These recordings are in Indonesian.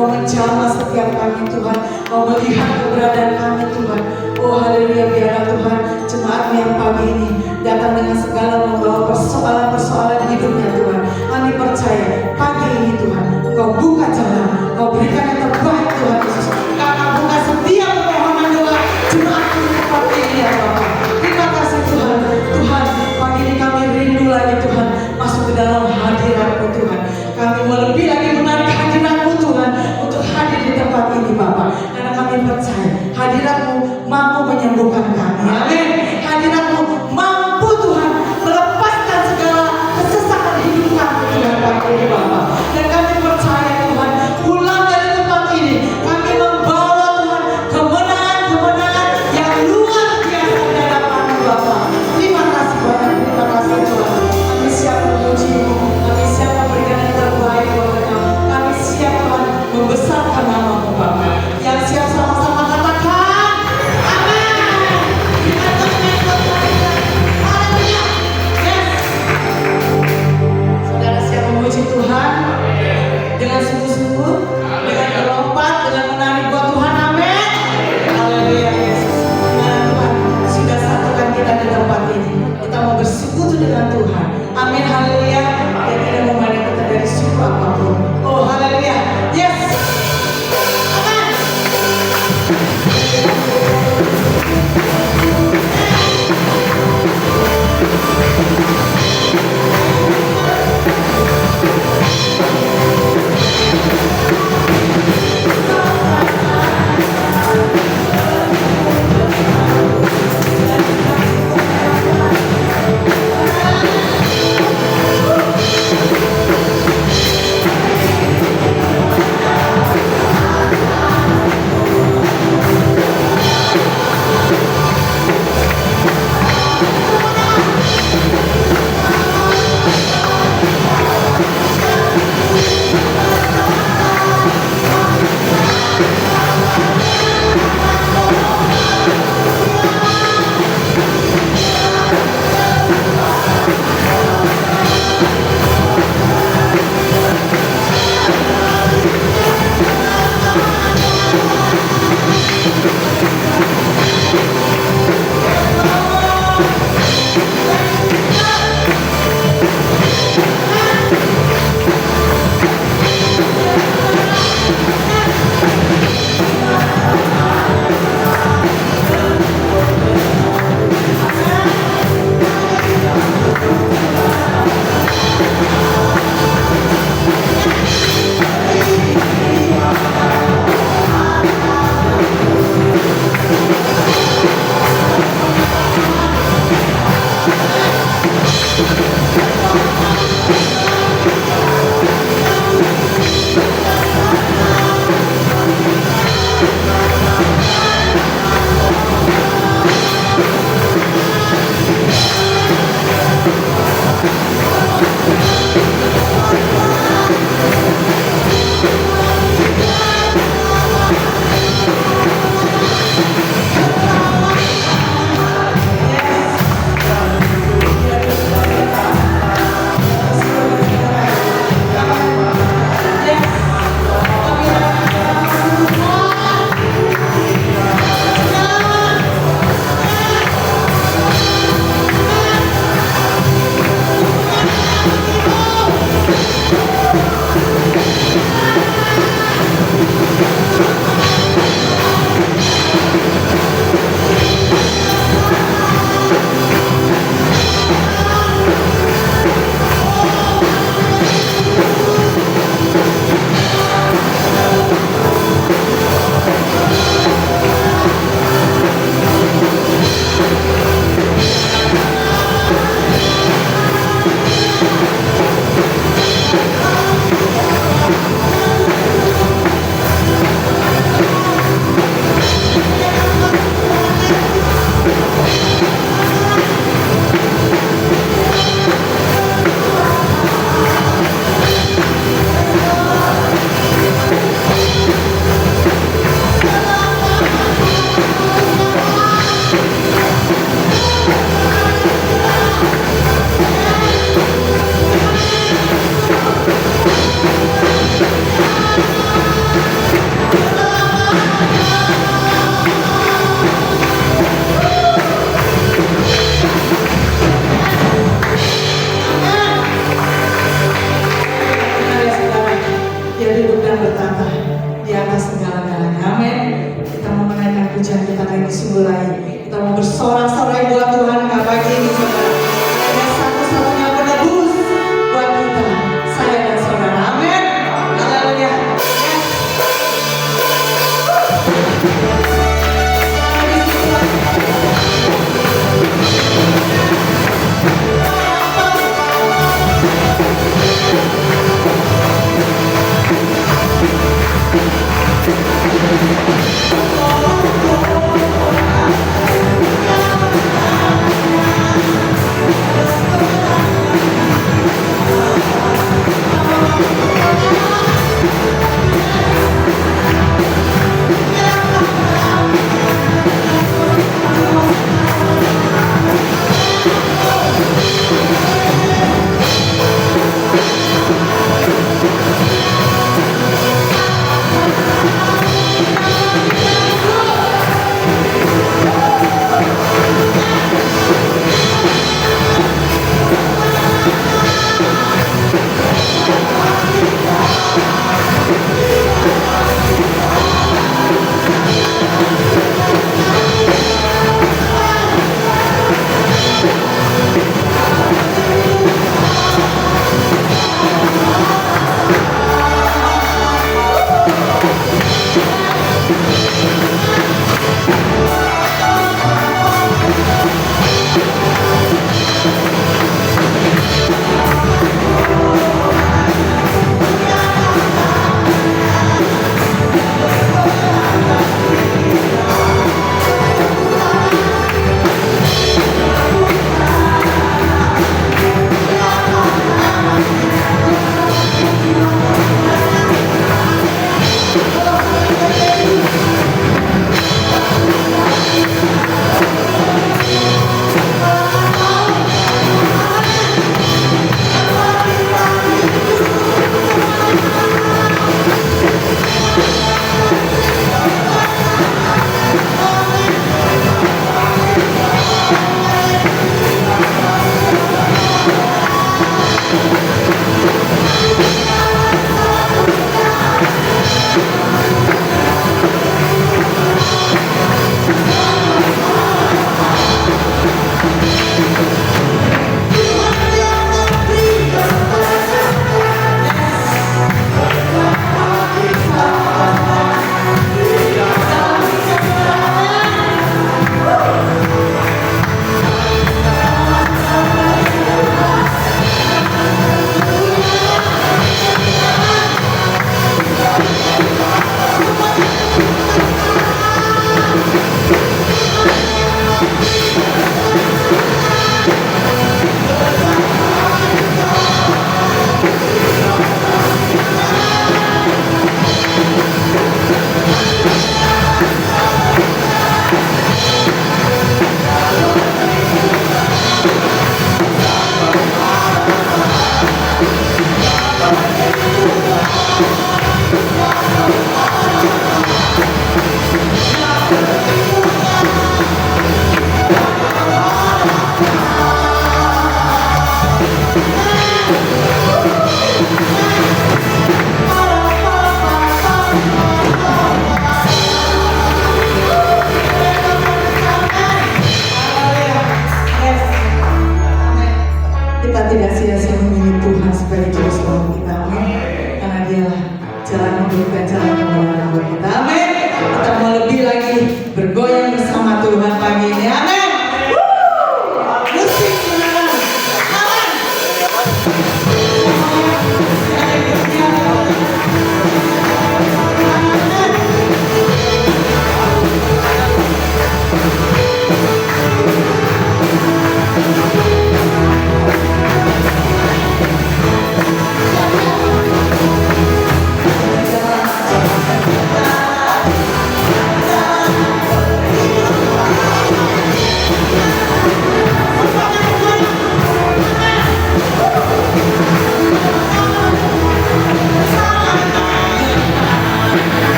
Kau menjamah setiap kami Tuhan, Kau melihat keberadaan kami Tuhan. Oh haleluya, biarlah Tuhan jemaat yang pagi ini datang dengan segala membawa persoalan-persoalan hidupnya Tuhan. Kami percaya pagi ini Tuhan Kau buka jalan, Kau berikan yang terbaik Tuhan Yesus. Kau buka setiap permohonan doa jemaat ini pagi ini ya Bapak.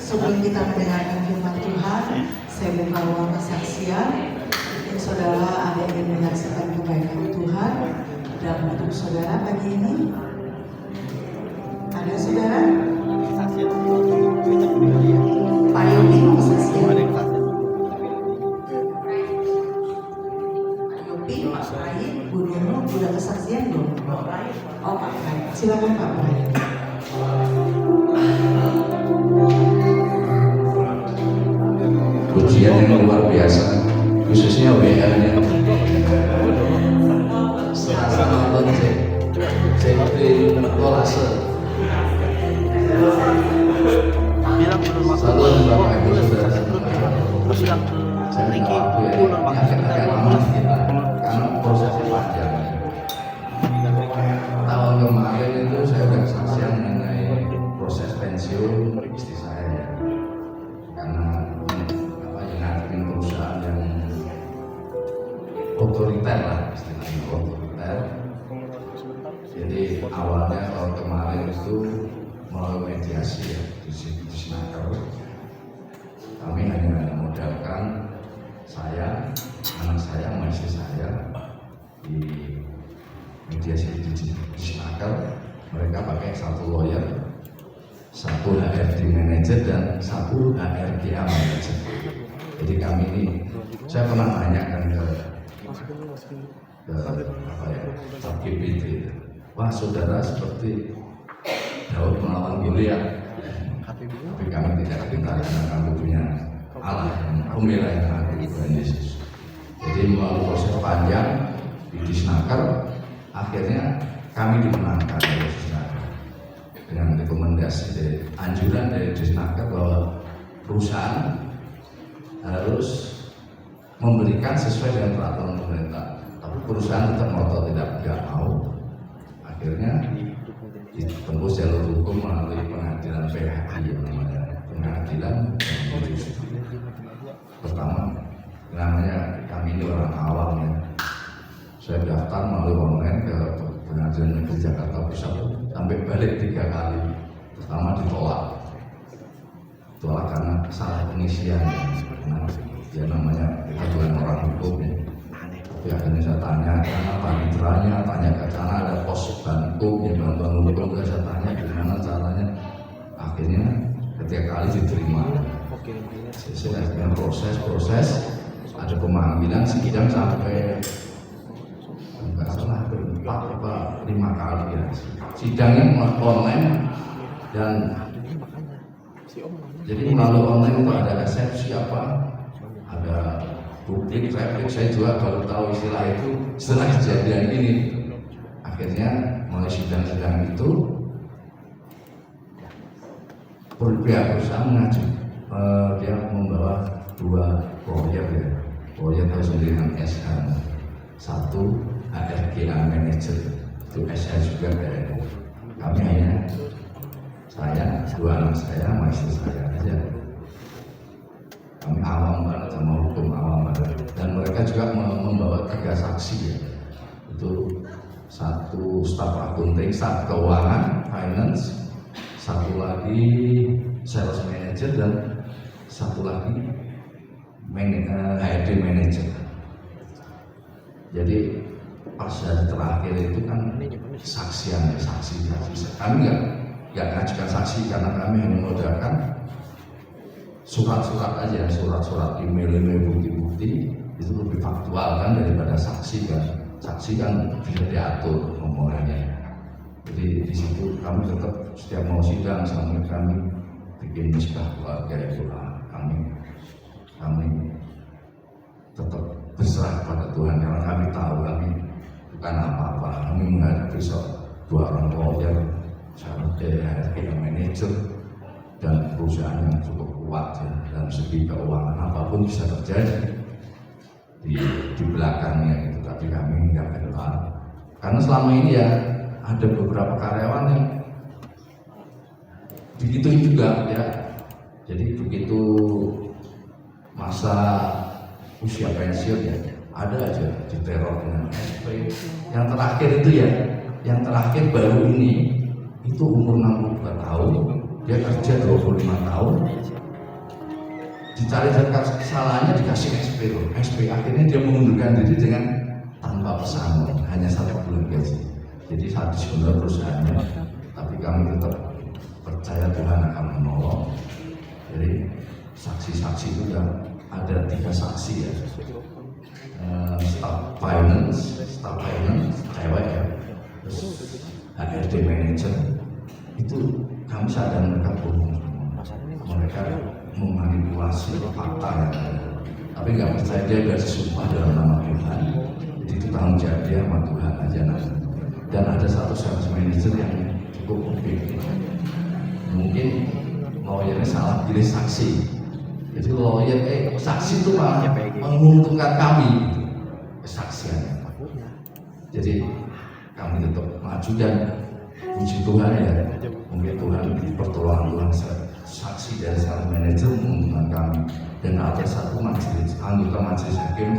Sebelum kita mendengarkan firman Tuhan, saya buka ruang kesaksian. Mungkin saudara ada yang ingin menyaksikan kebaikan Tuhan dalam hidup saudara pagi ini. Ada saudara? Pak Yogi mau kesaksian? Pak Yogi, Pak Rai, Bu Nunu, udah kesaksian belum? Oh Pak Rai, silakan Pak Rai. Pujian yang luar biasa, khususnya WR-nya. Selasa nonton saya di kolase. Salam Bapak Ibu Saudara. Saya minta waktu ya, ini agak lama kita, karena prosesnya panjang. Tahun kemarin itu saya sudah kesaksian mengenai proses pensiun istri saya ya. Karena ngadepin perusahaan yang otoriter lah, istilahnya otoriter. Jadi awalnya tahun kemarin itu melalui mediasi ya di Snaker, kami hanya memodalkan saya, anak saya, istri saya di mediasi di Snaker. Mereka pakai satu lawyer, satu HRD manager dan satu HRGA manager. Jadi kami ini, saya pernah tanyakan ke GPT, wah saudara seperti Daud melawan Goliat, tapi kami tidak pintar karena kami punya Allah yang pembela yang agung, Tuhan Yesus. Jadi melalui proses panjang di Disnaker, akhirnya kami dimenangkan oleh Disnaker dengan rekomendasi dari anjuran dari Disnaker bahwa perusahaan harus memberikan sesuai dengan peraturan pemerintah, tapi perusahaan tetap ngotot tidak mau. Akhirnya ditembus jalur hukum melalui pengadilan PHI, namanya pengadilan pertama. Namanya kami ini orang awam ya. Saya daftar melalui online ke pengadilan negeri Jakarta Pusat sampai balik 3 kali. Pertama ditolak karena salah pengisian. Ya namanya kita bukan orang hukum ya. Tapi akhirnya saya tanya karena paniteranya, tanya ke sana ada pos bantu yang bantuan hukum, saya tanya gimana caranya. Akhirnya ketiga kali diterima. Sesuai dengan proses ada pemanggilan sidang sampai enggak salah 4 atau 5 kali ya. Sidangnya online dan jadi melalui online itu ada resepsi ada publik, replik. Saya juga baru tahu istilah itu setelah kejadian ini. Akhirnya mulai sidang-sidang itu pihak perusahaan mengacu, dia membawa 2 proyek ya. Proyek harus dengan SH, 1 HRGA manager, itu SH juga dari kami hanya saya, 2 anak saya, istri saya aja. Kami awam banget sama hukum, awam banget. Dan mereka juga membawa 3 saksi ya. Itu 1 staf akunting, staf keuangan, finance, 1 lagi sales manager dan 1 lagi HRD manager. Jadi pas hari terakhir itu kan saksi. Kami nggak ngajukan saksi karena kami hanya memodalkan surat-surat aja, surat-surat email bukti-bukti itu lebih faktual kan daripada saksi kan. Saksi kan bisa diatur ngomongannya. Jadi di situ kami tetap setiap mau sidang sampai kami bikin misbah keluarga itulah kami tetap berserah kepada Tuhan karena kami tahu kami bukan apa-apa. Kami menghadapi 2 orang lawyer, HRD manager dan perusahaan yang cukup kuat ya, dalam segi keuangan. Apapun bisa terjadi di belakangnya gitu, tapi kami nggak kenal karena selama ini ya ada beberapa karyawan yang begitu juga ya. Jadi begitu masa usia pensiun ya ada aja diteror dengan SP. Yang terakhir itu ya, yang terakhir baru ini itu umur 62 tahun, dia kerja 25 tahun, dicari-cari kesalahannya, dikasih SP, akhirnya dia mengundurkan diri dengan tanpa pesangon, hanya 1 bulan gaji. Jadi habis benar perusahaannya, tapi kami tetap percaya Tuhan akan menolong. Jadi saksi-saksi itu ada 3 saksi ya, staff finance cewek ya, terus HRD manager itu kami sadar mereka bohong, mereka memanipulasi fakta yang ada, tapi nggak percaya dia bersumpah dalam nama Tuhan. Jadi itu tanggung jawab dia sama Tuhan aja. Dan ada 1 sales manager yang cukup objektif, mungkin lawyernya salah pilih saksi. Jadi lawyer saksi itu malah menguntungkan kami kesaksian. Jadi kami tetap maju dan puji Tuhan ya, mungkin Tuhan pertolongan Tuhan, saksi dari sales manager menguntungkan kami. Dan ada 1 anggota majelis hakim,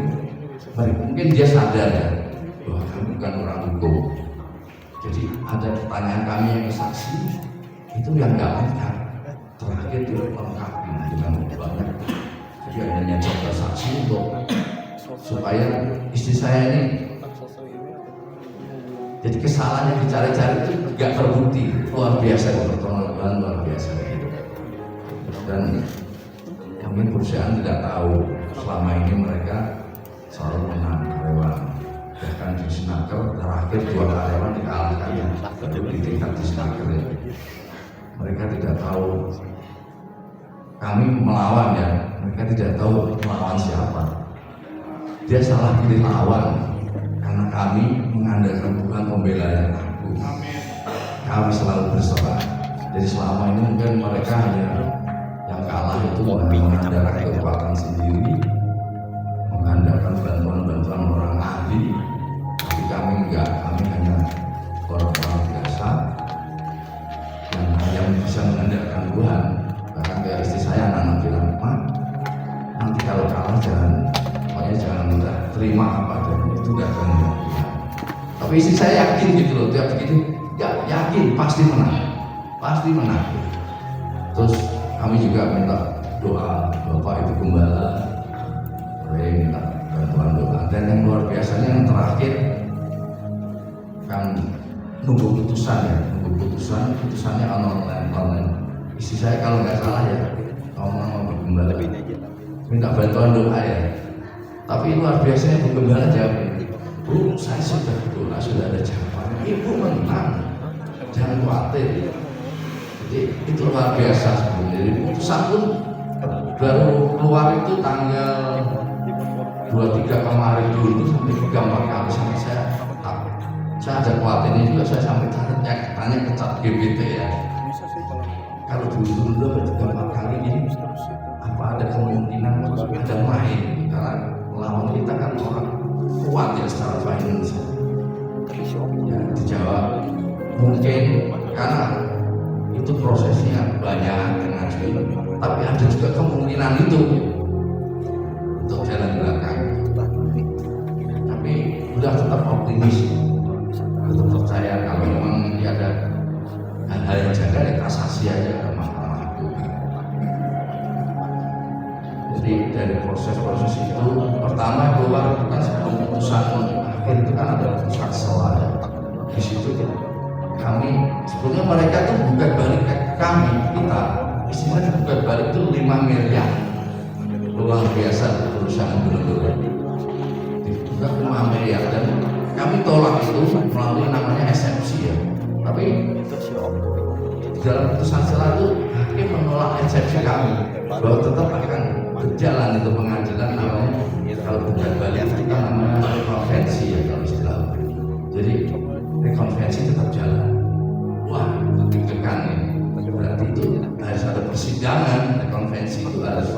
mungkin dia sadar ya bahwa kami bukan orang hukum. Jadi ada pertanyaan kami yang saksi itu yang nggak benar, terakhir dia melengkapi dengan banyak. Jadi hanya contoh saksi untuk supaya istri saya ini, jadi kesalahan yang dicari-cari itu nggak terbukti. Luar biasa pertolongan Tuhan, luar biasa. Dan kami perusahaan tidak tahu selama ini mereka selalu menang karyawan. Bahkan di Snaker terakhir 2 karyawan dikalahkan yang di tingkat di Snaker ya. Mereka tidak tahu kami melawan ya, mereka tidak tahu melawan siapa. Dia salah pilih lawan karena kami mengandalkan Tuhan pembela yang agung. Kami selalu berserah. Jadi selama ini mungkin mereka hanya yang kalah itu mengandalkan kekuatan sendiri, mengandalkan bantuan-bantuan orang ahli. Tapi kami enggak, kami hanya orang-orang biasa yang bisa mengandalkan Tuhan. Bahkan kayak istri saya, anak-anak bilang, "Ma, nanti kalau kalah jangan mudah terima apa adanya, itu enggak akan Tuhan." Tapi istri saya yakin gitu loh, tiap begitu, ya yakin pasti menang. Terus kami juga minta doa Bapak Ibu Gembala, minta bantuan doa. Dan yang luar biasanya yang terakhir kan nunggu putusannya online. Istri saya kalau nggak salah ya, ngomong Gembala minta bantuan doa ya. Tapi luar biasanya Bu Gembala jawab, "Bu, saya sudah doa, sudah ada jawaban. Ibu menang, jangan khawatir." Jadi itu luar biasa sebenarnya. Jadi putusan pun baru keluar itu tanggal 23 kemarin dulu sampai 3-4 kali sampai saya ada khawatirnya juga, saya sampai tanya ke chat GPT ya. Kalau dulu 3-4 kali ini apa ada kemungkinan ada main, karena lawan kita kan orang kuat ya secara finance. Ya dijawab mungkin karena itu prosesnya banyak ngajuin, tapi ada juga kemungkinan itu untuk jalan belakang. Tapi udah tetap optimis, tetap percaya kalau memang ada hal-hal yang jaga ya kasasi aja ke mahkamah agung. Jadi dari proses-proses itu pertama keluar bukan sebelum putusan akhir itu kan ada putusan selah. Di situ kami sebetulnya mereka tuh bukan balik ke kami, kita istilahnya bukan balik itu 5 miliar, luar biasa perusahaan benar-benar dibuka 5 miliar. Dan kami tolak itu melalui namanya eksepsi ya. Tapi dalam putusan selah itu hakim menolak eksepsi kami bahwa tetap akan berjalan itu pengadilan, namanya kalau bukan balik kita namanya rekonvensi ya kalau istilah. Jadi rekonvensi tetap jalan. Wah, deg-degan ya. Berarti itu harus ada persidangan, rekonvensi itu harus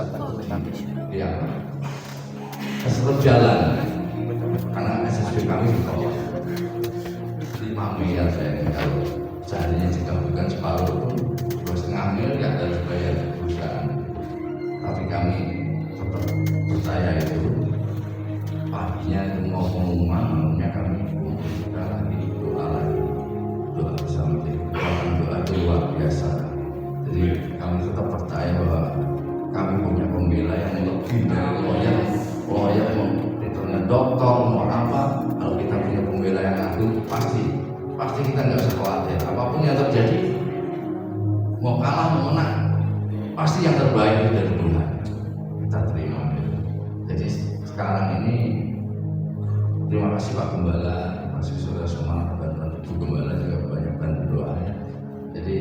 ya harus tetap jalan. Karena SSB kami ditolak 5 miliar saya kalau seandainya jika bukan separuh pun 2,5 miliar harus bayar perusahaan. Tapi kami tetap percaya itu. Paginya itu mau pengumuman, malamnya kami buka lagi, doa bersama doa itu luar biasa. Jadi kami tetap percaya bahwa kami punya pembela dari lawyer mau internet dokter mau apa, kalau kita punya pembela yang agung pasti kita nggak usah khawatir apapun yang terjadi, mau kalah mau menang pasti yang terbaik itu dari Tuhan, kita terima. Jadi sekarang ini terima kasih Pak Gembala, terima kasih saudara semua, dan Ibu Gembala juga banyak bantu doanya. Jadi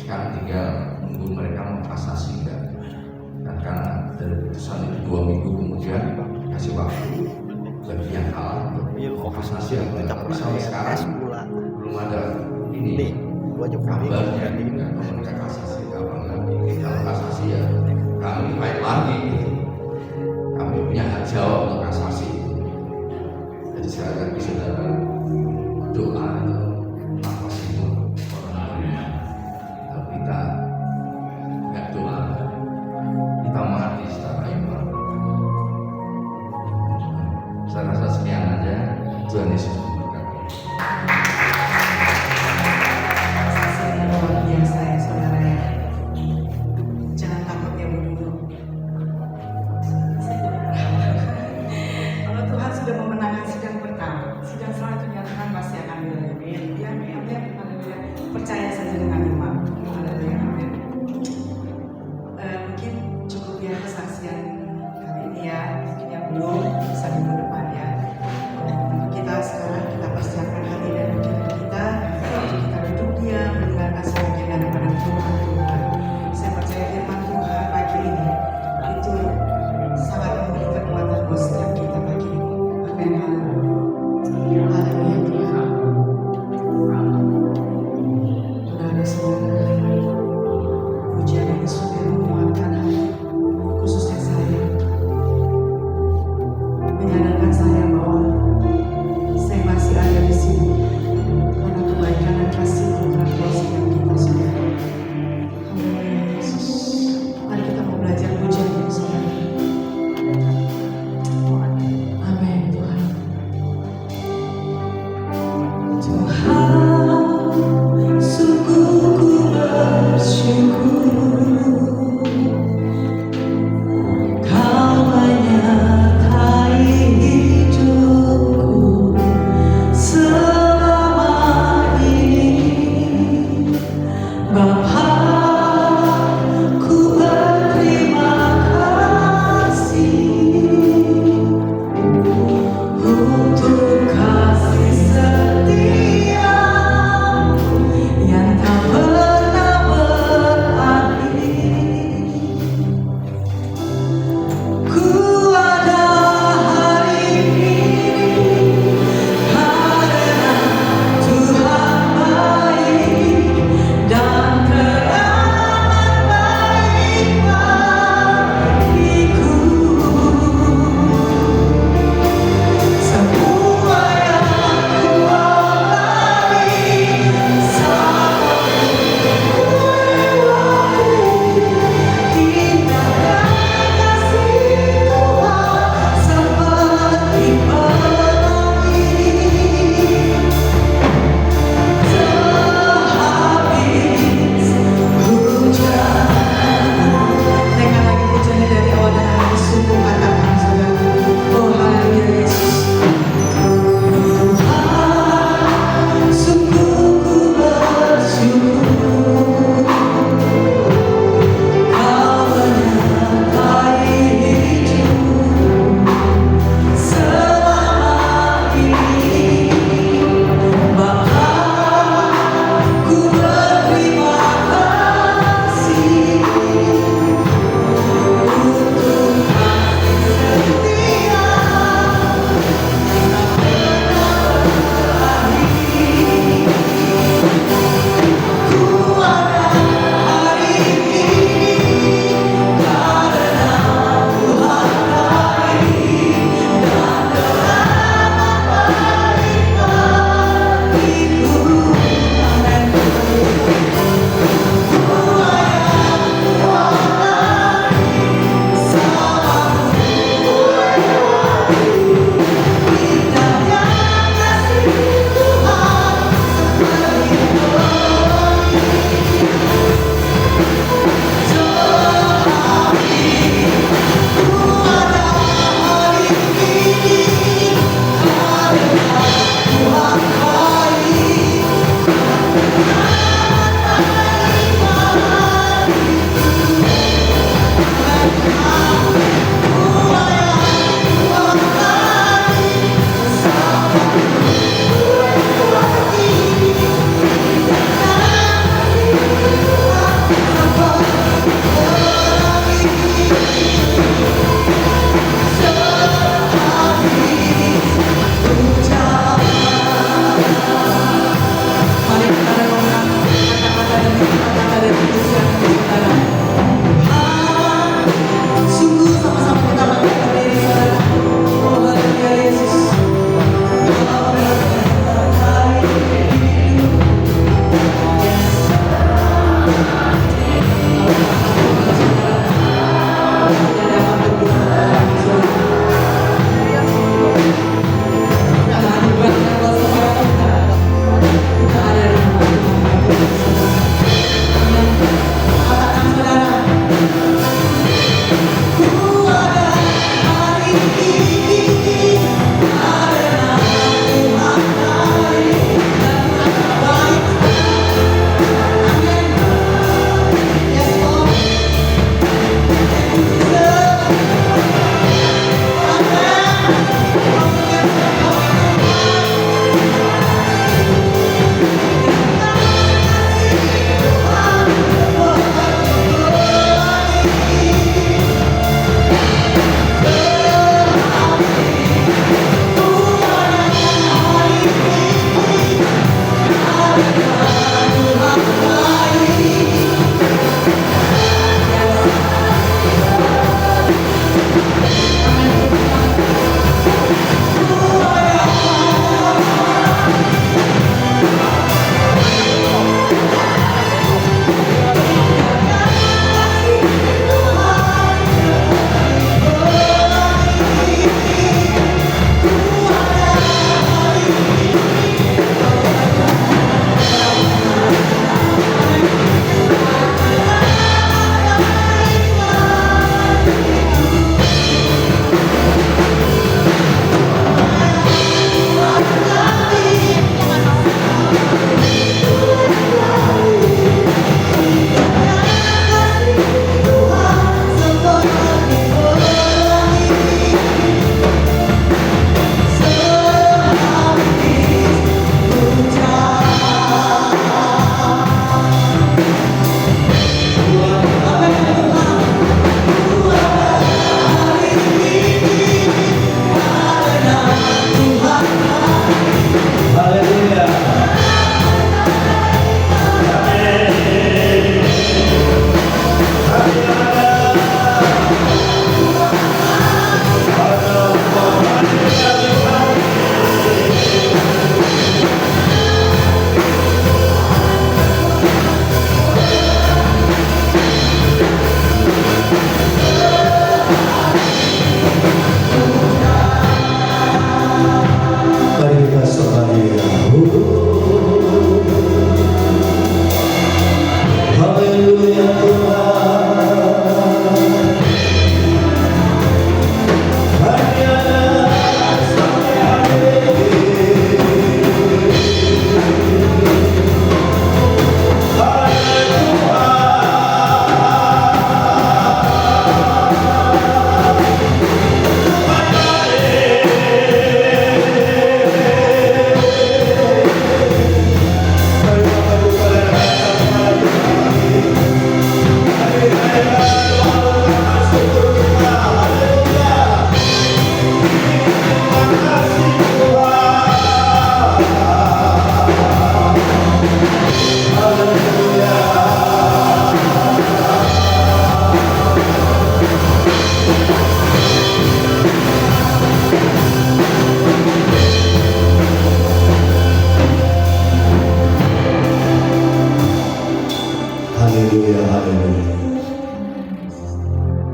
sekarang tinggal menunggu mereka mau kasasi enggak, dan karena dari putusan itu 2 minggu kemudian kasih waktu bagi yang kalah untuk kasasi apa enggak. Tapi sampai sekarang belum ada ini kabarnya kalau mereka kasasi apa enggak. Kalau kasasi ya kami fight lagi gitu. Kami punya hak jawab untuk kasasi itu. Jadi sekali lagi saudara, doa itu apa sih itu orang beriman. Kalau kita nggak doa, kita mati secara iman. Saya rasa sekian aja. Tuhan Yesus memberkati. Saksinya luar biasa ya saudara ya. Jangan takut ya Bu Dulu. Kalau Tuhan sudah memenangkan sidang pertama, sidang selanjutnya Tuhan pasti akan dilalui. Ya, amin. Haleluya. Percaya saja dengan iman. Haleluya. Amin. Mungkin cukup ya kesaksian kali ini ya. Mungkin yang belum bisa minggu depan ya. Kita sekarang kita persiapkan hati dan pikiran kita untuk kita duduk diam mendengarkan sebagian daripada firman Tuhan. Saya percaya firman Tuhan pagi ini itu sangat memberi kekuatan buat setiap kita pagi ini. Amin. Haleluya. Haleluya Tuhan. Sudah ada semua pujian ini sudah menguatkan hati, khususnya saya, menyadarkan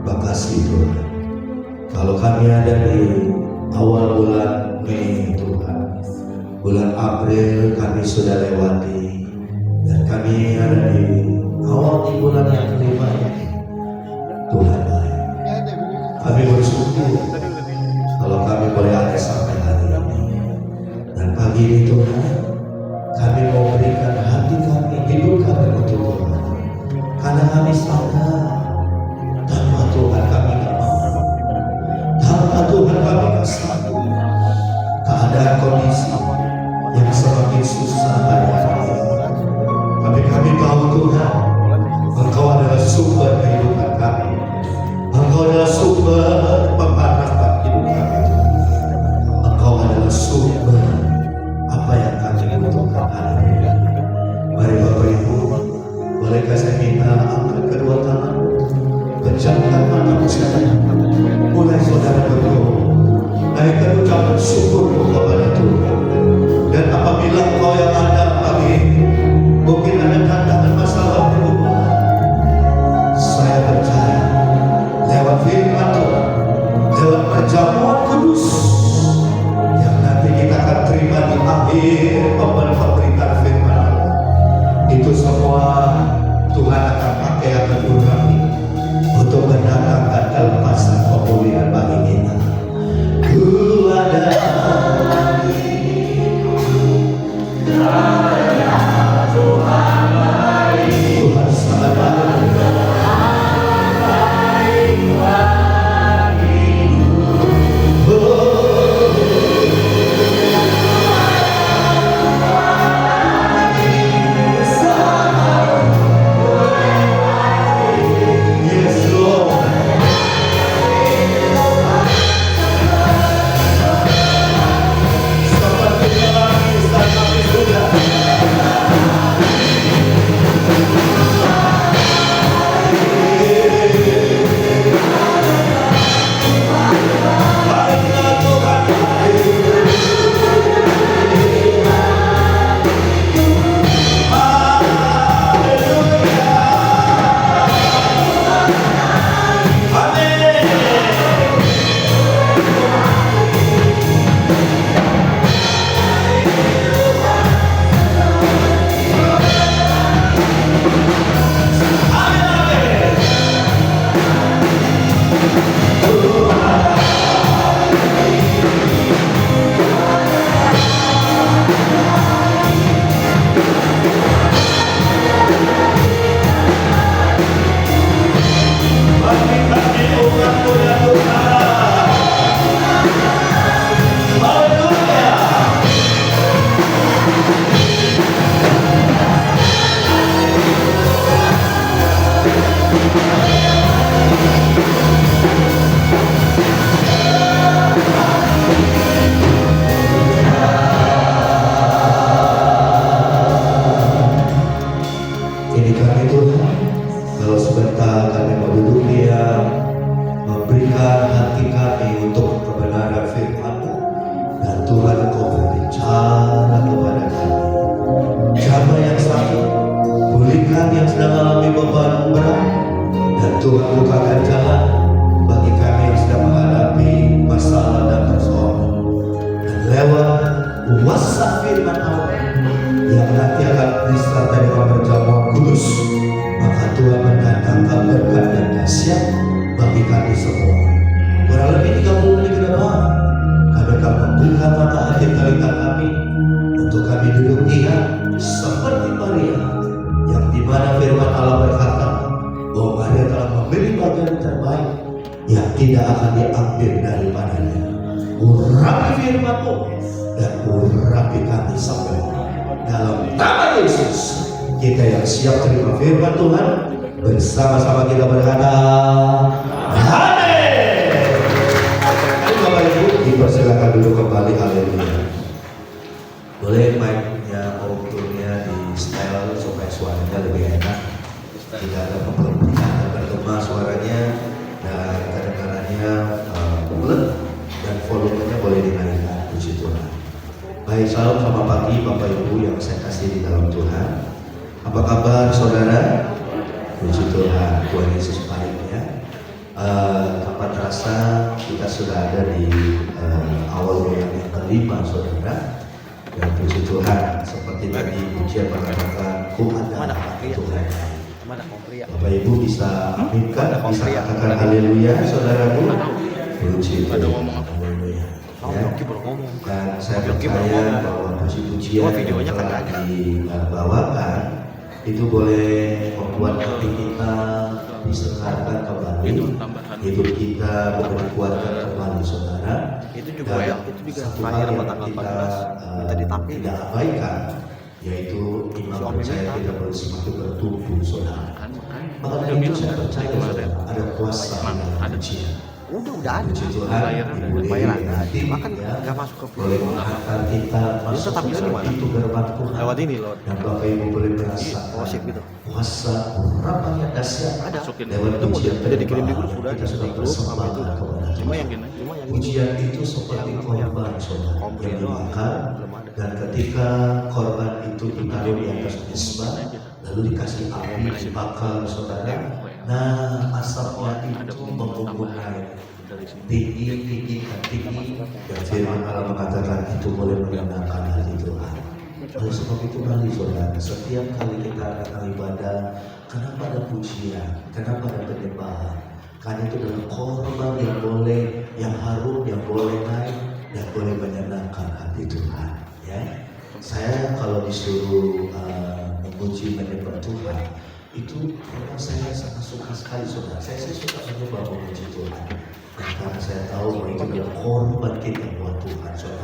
Makasih Tuhan. Kalau kami ada di awal bulan Mei Tuhan, bulan April kami sudah lewati, dan kami ada di awal di bulan yang kelima ini. Tuhan baik. Kami bersyukur kalau kami boleh ada sampai hari ini. Dan pagi ini Tuhan, kami mau berikan hati kami, hidup kami untuk Tuhan. Karena kami sadar tanpa Tuhan kami tidak mampu. Tanpa Tuhan kami tidak sanggup. Keadaan kondisi yang semakin susah hari-hari ini. Tapi kami tahu Tuhan, Engkau adalah sumber kehidupan kami. Engkau adalah sumber pengharapan hidup kami. Engkau adalah sumber apa yang kami butuhkan hari ini. Mari Bapak Ibu, bolehkah saya minta angkat kedua tangan, pejamkan matamu sekalian, mulai saudara berdoa, naikkan ucapan syukur kepada Tuhan. Dan apabila engkau yang ada pagi ini, mungkin ada tantangan masalah di rumah, saya percaya lewat firman Tuhan, lewat perjamuan kudus yang nanti kita akan terima di akhir pemberitaan firman Allah, itu semua Tuhan akan pakai akan urapi untuk mendatangkan kelepasan pemulihan bagi kita. Ku ada Tuhan sangat baik. Yes Lord. Seperti lagi saat kami sudah baiklah Tuhan ini kami Tuhan, kalau sebentar kami mau duduk diam, memberikan hati kami untuk kebenaran firman-Mu, dan Tuhan Engkau berbicara kepada kami. Jamah yang sakit, pulihkan yang sedang mengalami beban berat, dan Tuhan bukakan jalan bagi kami yang sedang menghadapi masalah dan persoalan. Dan lewat kuasa firman Allah yang nanti akan disertai dengan perjamuan kudus, maka Tuhan mendatangkan berkat dan dahsyat bagi kami semua. Kurang lebih 30 menit ke depan, kami akan membuka mata hati talita kami untuk kami duduk diam seperti Maria, yang dimana firman Allah berkata bahwa Maria telah memilih bagian terbaik yang tidak akan diambil daripadanya. Urapi firman-Mu dan urapi kami sampai dalam nama Yesus. Kita yang siap terima firman Tuhan, bersama-sama kita berkata amin. Mari Bapak Ibu dipersilakan dulu kembali. Haleluya. Boleh mic-nya turunnya di style supaya suaranya lebih enak, tidak ada bergema suaranya, dan kedengarannya bulat, dan volumenya boleh dinaikkan. Puji Tuhan. Baik, salam selamat pagi Bapak Ibu yang saya kasih di dalam Tuhan. Apa kabar saudara? Puji Tuhan, Tuhan Yesus baik ya. sudah ada di awal bulan yang kelima, saudara. Dan puji Tuhan, seperti tadi pujian mengatakan, ku ada Tuhan. Bapak Ibu bisa aminkan, bisa katakan haleluya, saudaraku. Puji Tuhan, haleluya. Ya. Dan saya percaya bahwa puji-pujian yang telah dibawakan itu boleh membuat hati kita disegarkan kembali, hidup kita boleh dikuatkan kembali, saudara. Itu juga Satu hal yang kita tidak abaikan, yaitu iman percaya kita perlu semakin bertumbuh, saudara. Maka dari itu saya percaya, saudara, ada kuasa di dalam pujian. Udah ada. Puji Tuhan, Ibu Bayaran Dewi ada. nanti Cuma kan ya, nggak masuk ke boleh menghantar kita masuk tetap ke bisa dalam gimana? pintu gerbang Tuhan. Lewat ini loh. Dan Bapak Ibu boleh merasakan Worship gitu. kuasa berapa yang dahsyat Ada. lewat Itu pujian udah dikirim di grup, yang sudah kita sudah di grup sama itu udah. persembahkan kepada Cuma Tuhan. yang Pujian itu seperti korban, saudara, Komplit yang doang. dibakar, Belum ada. dan ketika korban itu ditaruh di atas misbah, lalu dikasih api dibakar, saudara. Nah, asapnya itu membumbung naik tinggi dan firman Allah mengatakan itu boleh menyenangkan hati Tuhan. Oleh sebab itu mari saudara, setiap kali kita datang ibadah, kenapa ada pujian, kenapa ada penyembahan? Karena itu adalah korban yang boleh, yang harum, yang boleh naik, yang boleh menyenangkan hati Tuhan. Ya, saya kalau disuruh memuji menyembah Tuhan, itu memang saya sangat suka sekali, saudara. Saya suka menyembah memuji Tuhan. Karena saya tahu bahwa itu adalah korban kita buat Tuhan, saudara.